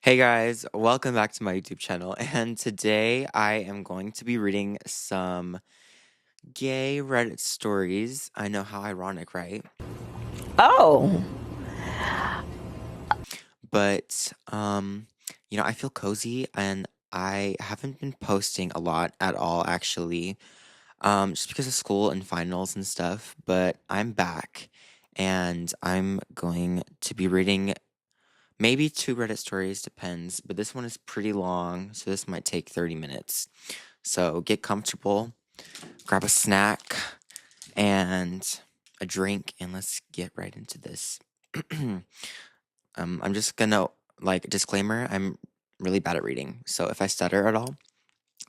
Hey guys, welcome back to my YouTube channel. And today I am going to be reading some gay Reddit stories. I know, how ironic, right? Oh, But I feel cozy and I haven't been posting a lot at all actually. Just because of school and finals and stuff, but I'm back and I'm going to be reading maybe two Reddit stories, depends, but this one is pretty long, so this might take 30 minutes. So get comfortable, grab a snack and a drink, and let's get right into this. I'm just gonna, disclaimer, I'm really bad at reading, so if I stutter at all,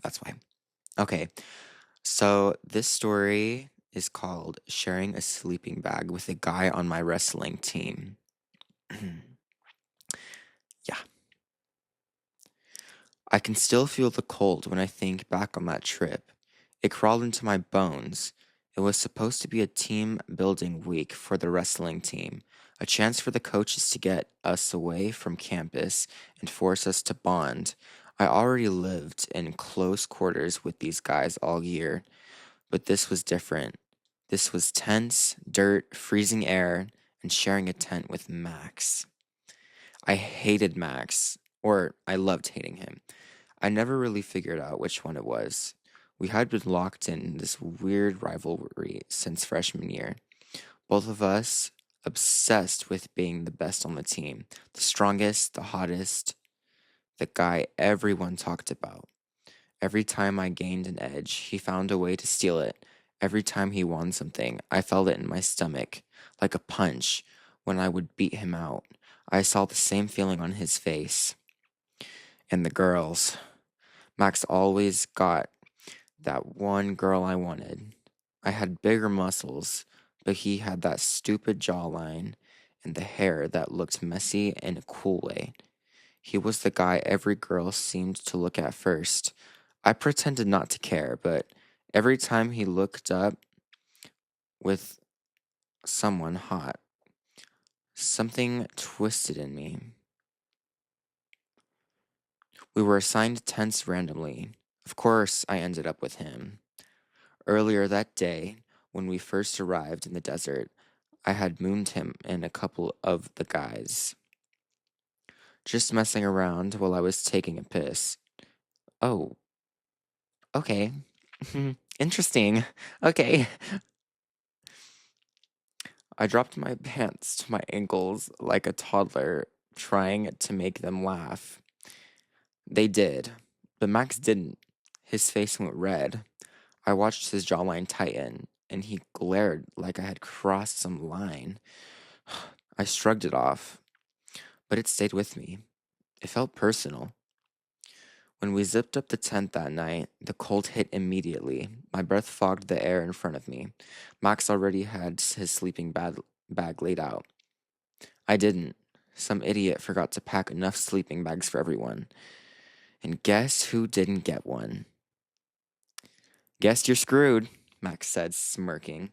that's why. Okay, so this story is called Sharing a Sleeping Bag with a Guy on My Wrestling Team. Yeah. I can still feel the cold when I think back on that trip. It crawled into my bones. It was supposed to be a team building week for the wrestling team, a chance for the coaches to get us away from campus and force us to bond. I already lived in close quarters with these guys all year, but this was different. This was tense, dirt, freezing air, and sharing a tent with Max. I hated Max, or I loved hating him. I never really figured out which one it was. We had been locked in this weird rivalry since freshman year. Both of us obsessed with being the best on the team, the strongest, the hottest, the guy everyone talked about. Every time I gained an edge, he found a way to steal it. Every time he won something, I felt it in my stomach, like a punch when I would beat him out. I saw the same feeling on his face. And the girls. Max always got that one girl I wanted. I had bigger muscles, but he had that stupid jawline and the hair that looked messy in a cool way. He was the guy every girl seemed to look at first. I pretended not to care, but every time he looked up with someone hot, something twisted in me. We were assigned tents randomly. Of course, I ended up with him. Earlier that day, when we first arrived in the desert, I had mooned him and a couple of the guys, just messing around while I was taking a piss. Oh, okay. Interesting. Okay. I dropped my pants to my ankles like a toddler, trying to make them laugh. They did, but Max didn't. His face went red. I watched his jawline tighten, and he glared like I had crossed some line. I shrugged it off, but it stayed with me. It felt personal. When we zipped up the tent that night, the cold hit immediately. My breath fogged the air in front of me. Max already had his bag laid out. I didn't. Some idiot forgot to pack enough sleeping bags for everyone. And guess who didn't get one? Guess you're screwed, Max said, smirking.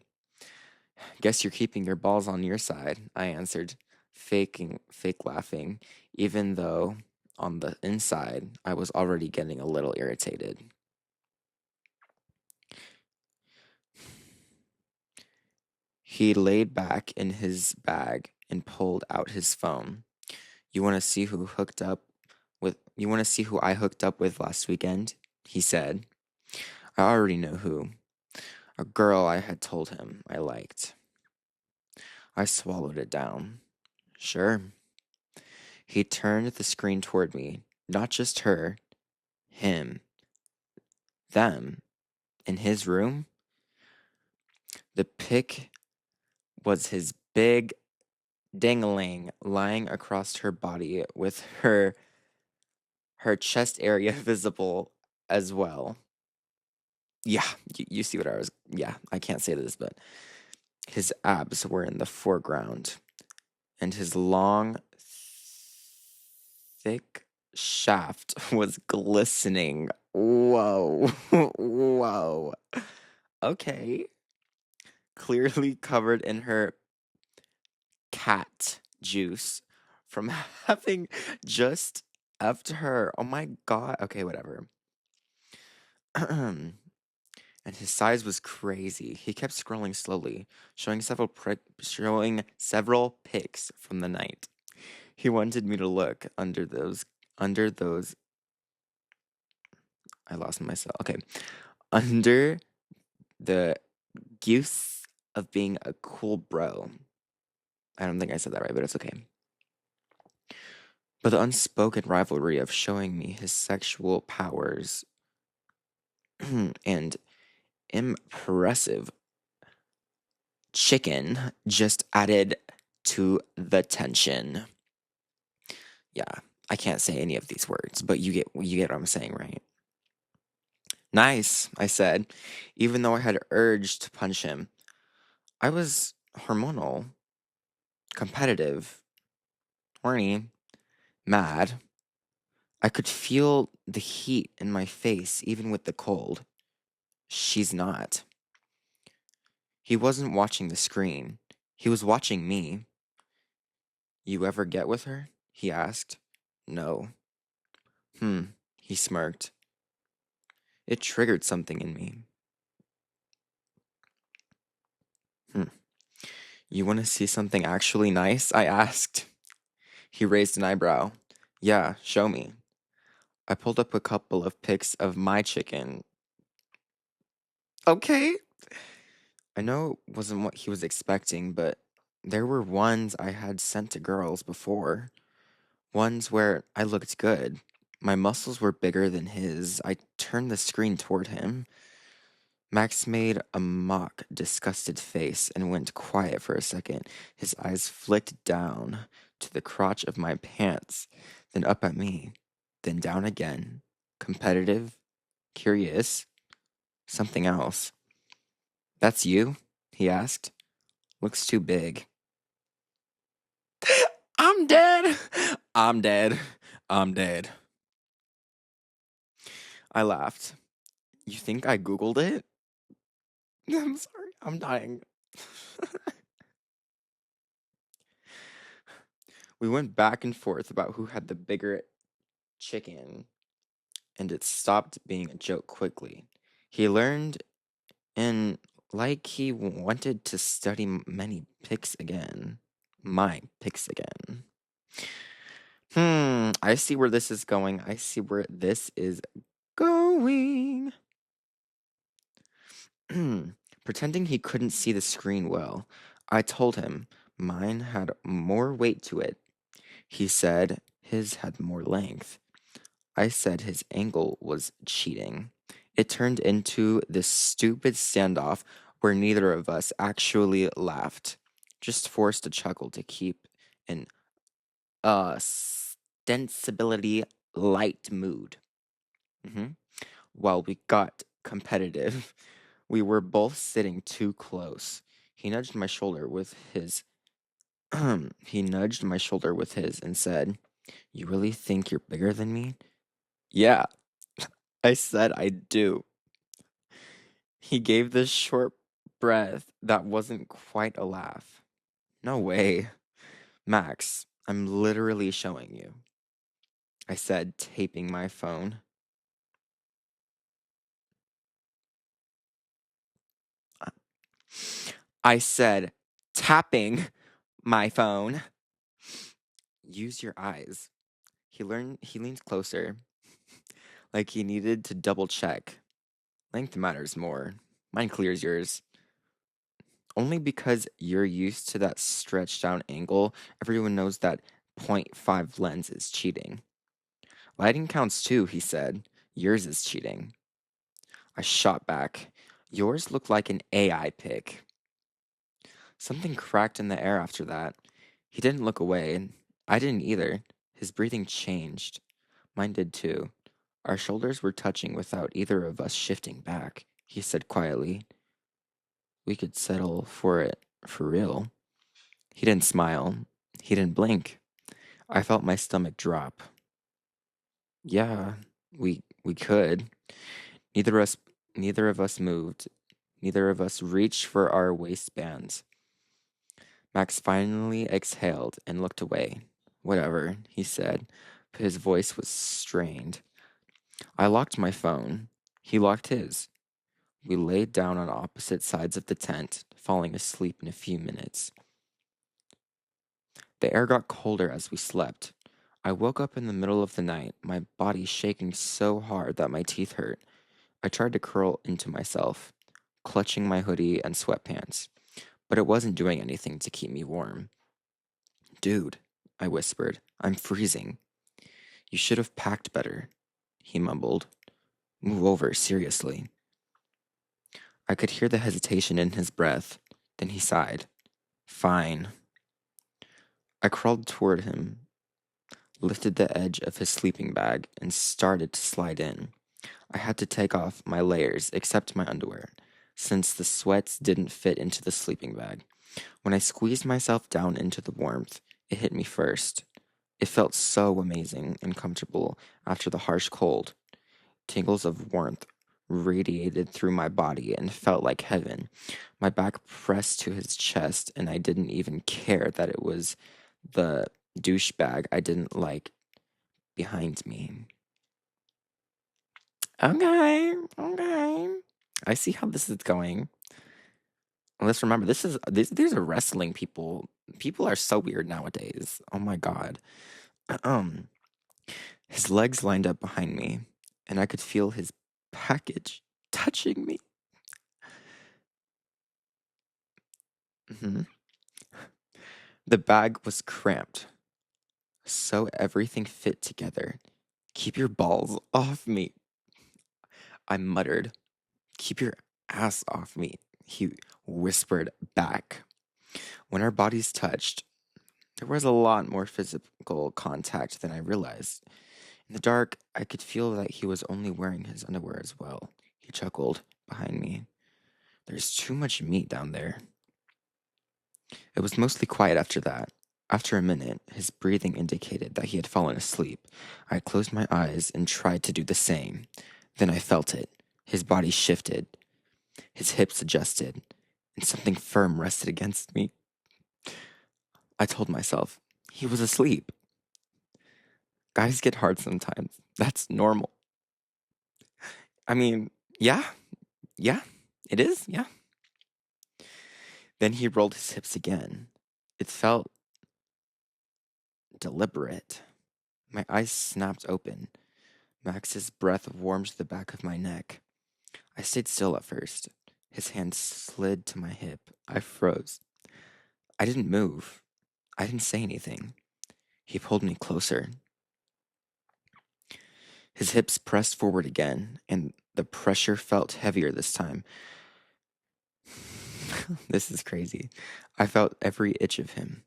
Guess you're keeping your balls on your side, I answered, fake laughing, even though on the inside I was already getting a little irritated. He laid back in his bag and pulled out his phone. You want to see who I hooked up with last weekend? He said. I already know who. A girl I had told him I liked. I swallowed it down. Sure. He turned the screen toward me. Not just her, him, them, in his room. The pic was his big dangling lying across her body with her chest area visible as well. Yeah, you see what I was. Yeah, I can't say this, but his abs were in the foreground, and his long, thick shaft was glistening. Whoa, whoa. Okay. Clearly covered in her cat juice from having just F to her. Oh my god. Okay, whatever. And his size was crazy. He kept scrolling slowly, showing several pics from the night. He wanted me to look under those I lost myself. Okay. Under the goose of being a cool bro. I don't think I said that right, but it's okay. But the unspoken rivalry of showing me his sexual powers and impressive chicken just added to the tension. Yeah, I can't say any of these words, but you get what I'm saying, right? Nice, I said, even though I had urged to punch him. I was hormonal, competitive, horny, mad. I could feel the heat in my face even with the cold. She's not. He wasn't watching the screen. He was watching me. You ever get with her? He asked. No. He smirked. It triggered something in me. Hmm. You want to see something actually nice? I asked. He raised an eyebrow. Yeah, show me. I pulled up a couple of pics of my chicken. Okay. I know it wasn't what he was expecting, but there were ones I had sent to girls before. Ones where I looked good. My muscles were bigger than his. I turned the screen toward him. Max made a mock, disgusted face and went quiet for a second. His eyes flicked down to the crotch of my pants, then up at me, then down again. Competitive, curious, something else. That's you? He asked. Looks too big. I'm dead. I'm dead. I'm dead. I laughed. You think I Googled it? I'm sorry. I'm dying. We went back and forth about who had the bigger chicken, and it stopped being a joke quickly. He learned, and like he wanted to study many pics again. My pics again. I see where this is going. I see where this is going. Pretending he couldn't see the screen well, I told him mine had more weight to it. He said his had more length. I said his angle was cheating. It turned into this stupid standoff where neither of us actually laughed, just forced a chuckle to keep an ostensibility light mood. While we got competitive, we were both sitting too close. He nudged my shoulder with his he nudged my shoulder with his and said, "You really think you're bigger than me?" Yeah, I said I do. He gave this short breath that wasn't quite a laugh. No way. Max, I'm literally showing you, I said, taping my phone. I said, tapping my phone. Use your eyes. He leaned closer, like he needed to double check. Length matters more. Mine clears yours. Only because you're used to that stretched down angle, everyone knows that .5 lens is cheating. Lighting counts too, he said. Yours is cheating. I shot back. Yours looked like an AI pic. Something cracked in the air after that. He didn't look away, and I didn't either. His breathing changed. Mine did too. Our shoulders were touching without either of us shifting back. He said quietly, "We could settle for it for real." He didn't smile. He didn't blink. I felt my stomach drop. Yeah, we could. Neither us neither of us moved. Neither of us reached for our waistbands. Max finally exhaled and looked away. Whatever, he said, His voice was strained. I locked my phone. He locked his. We laid down on opposite sides of the tent, falling asleep in a few minutes. The air got colder as we slept. I woke up in the middle of the night, my body shaking so hard that my teeth hurt. I tried to curl into myself, clutching my hoodie and sweatpants, but it wasn't doing anything to keep me warm. Dude, I whispered, I'm freezing. You should have packed better, he mumbled. Move over, seriously. I could hear the hesitation in his breath. Then he sighed. Fine. I crawled toward him, lifted the edge of his sleeping bag, and started to slide in. I had to take off my layers, except my underwear, since the sweats didn't fit into the sleeping bag. When I squeezed myself down into the warmth, it hit me first. It felt so amazing and comfortable after the harsh cold. Tingles of warmth radiated through my body and felt like heaven. My back pressed to his chest, and I didn't even care that it was the douchebag I didn't like behind me. Okay. I see how this is going. Let's remember these are wrestling people. People are so weird nowadays. Oh my god. Um, his legs lined up behind me, and I could feel his package touching me. hmm The bag was cramped, so everything fit together. Keep your balls off me, I muttered. Keep your ass off me, he whispered back. When our bodies touched, there was a lot more physical contact than I realized. In the dark, I could feel that he was only wearing his underwear as well. He chuckled behind me. There's too much meat down there. It was mostly quiet after that. After a minute, his breathing indicated that he had fallen asleep. I closed my eyes and tried to do the same. Then I felt it. His body shifted, his hips adjusted, and something firm rested against me. I told myself, he was asleep. Guys get hard sometimes. That's normal. I mean, yeah, it is, yeah. Then he rolled his hips again. It felt deliberate. My eyes snapped open. Max's breath warmed the back of my neck. I stayed still at first. His hand slid to my hip. I froze. I didn't move. I didn't say anything. He pulled me closer. His hips pressed forward again, and the pressure felt heavier this time. This is crazy. I felt every itch of him.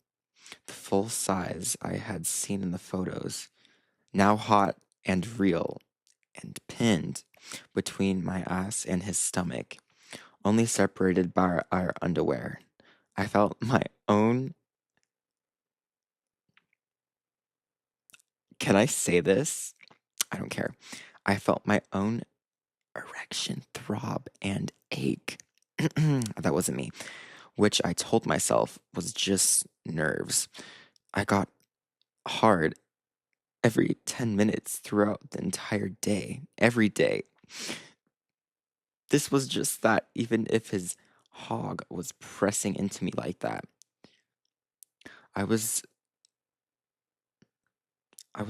The full size I had seen in the photos, now hot and real and pinned between my ass and his stomach, only separated by our underwear. I felt my own. Can I say this? I don't care. I felt my own erection throb and ache. That wasn't me, which I told myself was just nerves. I got hard every 10 minutes throughout the entire day, every day. This was just that, even if his hog was pressing into me like that. I was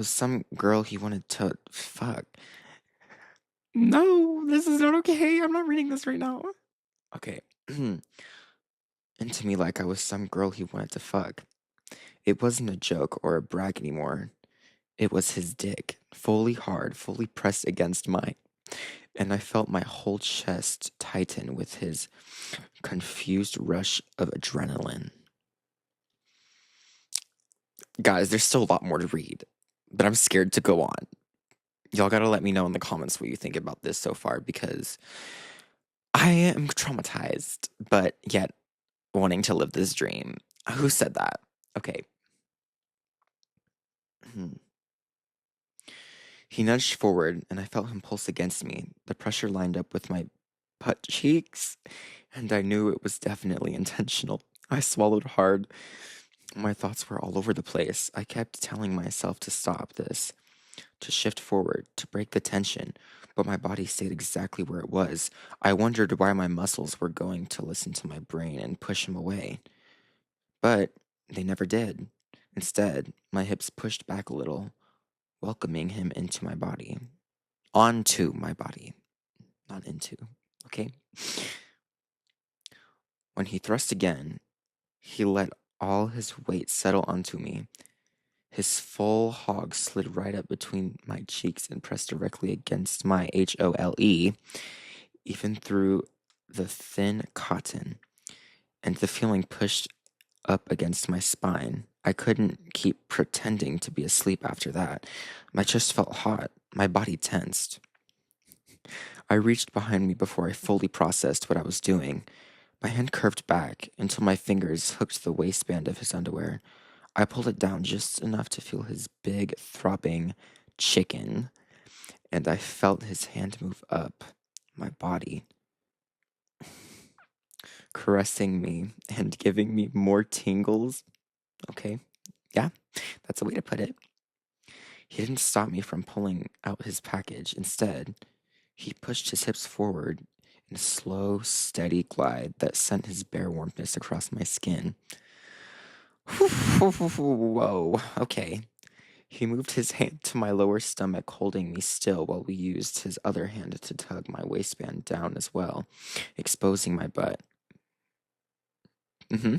some girl he wanted to fuck. No, this is not okay. I'm not reading this right now. Okay. Into me like I was some girl he wanted to fuck. It wasn't a joke or a brag anymore. It was his dick, fully hard, fully pressed against mine. And I felt my whole chest tighten with his confused rush of adrenaline. Guys, there's still a lot more to read, but I'm scared to go on. Y'all gotta let me know in the comments what you think about this so far because I am traumatized, but yet wanting to live this dream. Who said that? Okay. He nudged forward, and I felt him pulse against me. The pressure lined up with my butt cheeks, and I knew it was definitely intentional. I swallowed hard. My thoughts were all over the place. I kept telling myself to stop this. to shift forward, to break the tension, but my body stayed exactly where it was. I wondered why my muscles were going to listen to my brain and push him away. But they never did. Instead, my hips pushed back a little, welcoming him into my body. Onto my body, not into. Okay? When he thrust again, he let all his weight settle onto me. His full hog slid right up between my cheeks and pressed directly against my HOLE, even through the thin cotton, and the feeling pushed up against my spine. I couldn't keep pretending to be asleep after that. My chest felt hot, my body tensed. I reached behind me before I fully processed what I was doing. My hand curved back until my fingers hooked the waistband of his underwear. I pulled it down just enough to feel his big, throbbing chicken, and I felt his hand move up my body, caressing me and giving me more tingles. Okay, yeah, that's a way to put it. He didn't stop me from pulling out his package. Instead, he pushed his hips forward in a slow, steady glide that sent his bare warmness across my skin. Whoa, okay. He moved his hand to my lower stomach, holding me still while we used his other hand to tug my waistband down as well, exposing my butt. hmm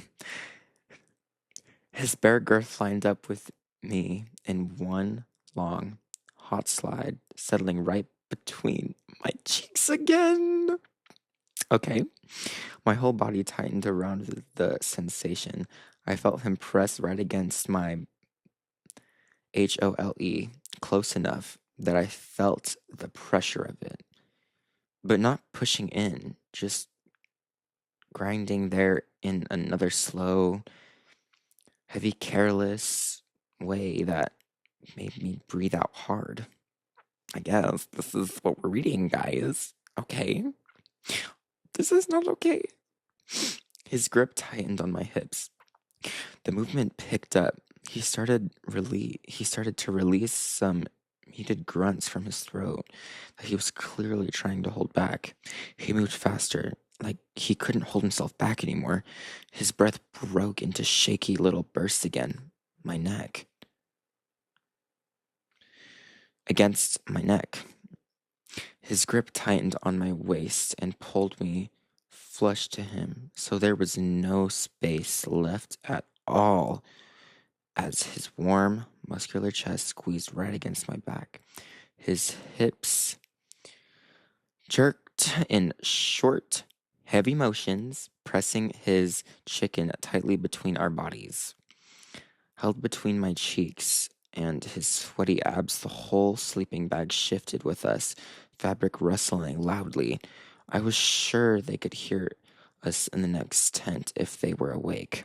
His bare girth lined up with me in one long, hot slide, settling right between my cheeks again. Okay. My whole body tightened around the sensation. I felt him press right against my HOLE close enough that I felt the pressure of it, but not pushing in, just grinding there in another slow, heavy, careless way that made me breathe out hard. I guess this is what we're reading, guys. Okay. This is not okay. His grip tightened on my hips. The movement picked up. He started to release some muted grunts from his throat that he was clearly trying to hold back. He moved faster, like he couldn't hold himself back anymore. His breath broke into shaky little bursts again. My neck. Against my neck. His grip tightened on my waist and pulled me flush to him, so there was no space left at all as his warm, muscular chest squeezed right against my back. His hips jerked in short, heavy motions, pressing his chicken tightly between our bodies. Held between my cheeks and his sweaty abs, the whole sleeping bag shifted with us, fabric rustling loudly. I was sure they could hear us in the next tent if they were awake.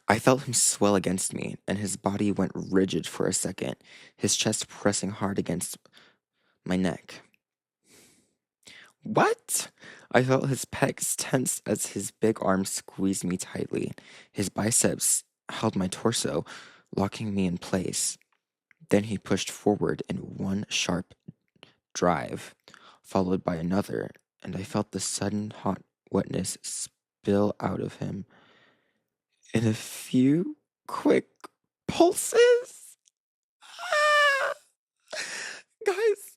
I felt him swell against me, and his body went rigid for a second, his chest pressing hard against my neck. What? I felt his pecs tense as his big arms squeezed me tightly. His biceps held my torso, locking me in place. Then he pushed forward in one sharp drive, followed by another, and I felt the sudden hot wetness spill out of him in a few quick pulses. Ah! Guys,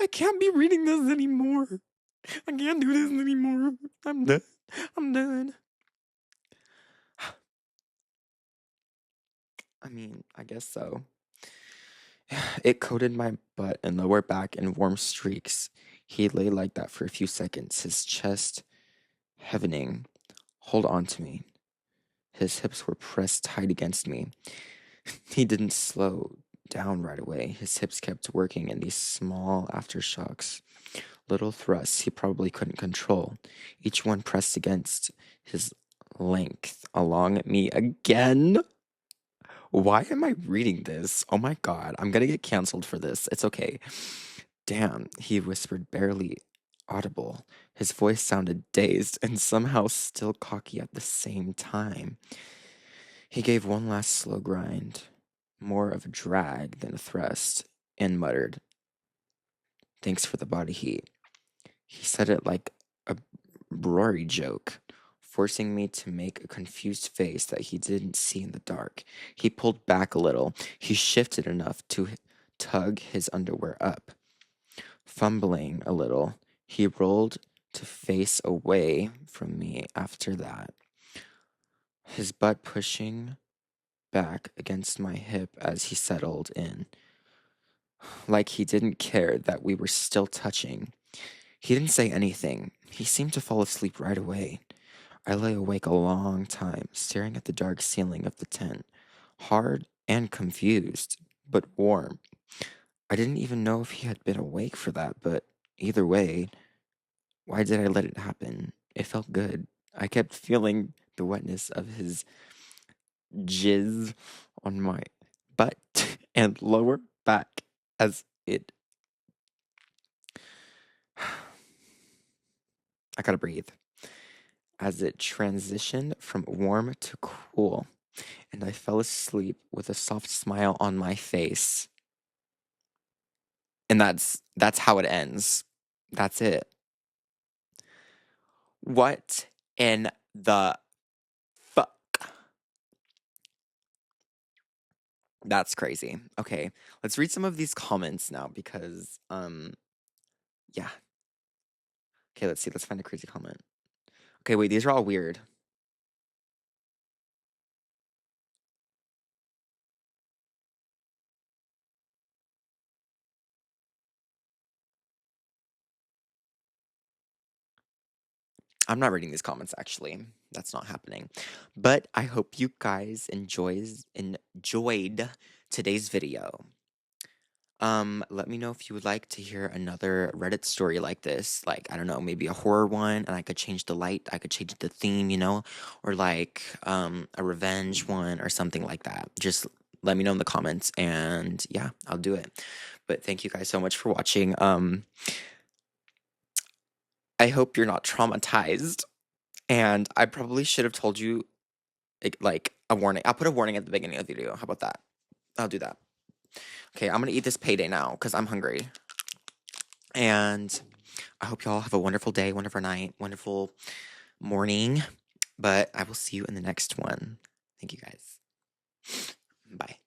I can't be reading this anymore. I can't do this anymore. I'm done. I'm done. I mean, I guess so. It coated my butt and lower back in warm streaks. He lay like that for a few seconds, his chest heavening. Hold on to me. His hips were pressed tight against me. He didn't slow down right away. His hips kept working in these small aftershocks, little thrusts he probably couldn't control, each one pressed against his length along me again. Why am I reading this? Oh my god, I'm gonna get canceled for this. It's okay. Damn, he whispered, barely audible. His voice sounded dazed and somehow still cocky at the same time. He gave one last slow grind, more of a drag than a thrust, and muttered, "Thanks for the body heat." He said it like a Rory joke, forcing me to make a confused face that he didn't see in the dark. He pulled back a little. He shifted enough to tug his underwear up. Fumbling a little, he rolled to face away from me after that, his butt pushing back against my hip as he settled in, like he didn't care that we were still touching. He didn't say anything. He seemed to fall asleep right away. I lay awake a long time, staring at the dark ceiling of the tent, hard and confused, but warm. I didn't even know if he had been awake for that, but either way, why did I let it happen? It felt good. I kept feeling the wetness of his jizz on my butt and lower back as it. I gotta breathe. As it transitioned from warm to cool, and I fell asleep with a soft smile on my face. And that's how it ends. That's it. What in the fuck? That's crazy. Okay, let's read some of these comments now because yeah. Okay, let's see. Let's find a crazy comment. Okay, wait, these are all weird. I'm not reading these comments actually. That's not happening. But I hope you guys enjoyed today's video. Let me know if you would like to hear another Reddit story like this. Like, I don't know, maybe a horror one, and I could change the light, I could change the theme, or like a revenge one or something like that. Just let me know in the comments, and yeah, I'll do it. But thank you guys so much for watching. I hope you're not traumatized. And I probably should have told you like a warning. I'll put a warning at the beginning of the video. How about that? I'll do that. Okay, I'm gonna eat this payday now because I'm hungry. And I hope y'all have a wonderful day, wonderful night, wonderful morning. But I will see you in the next one. Thank you guys. Bye.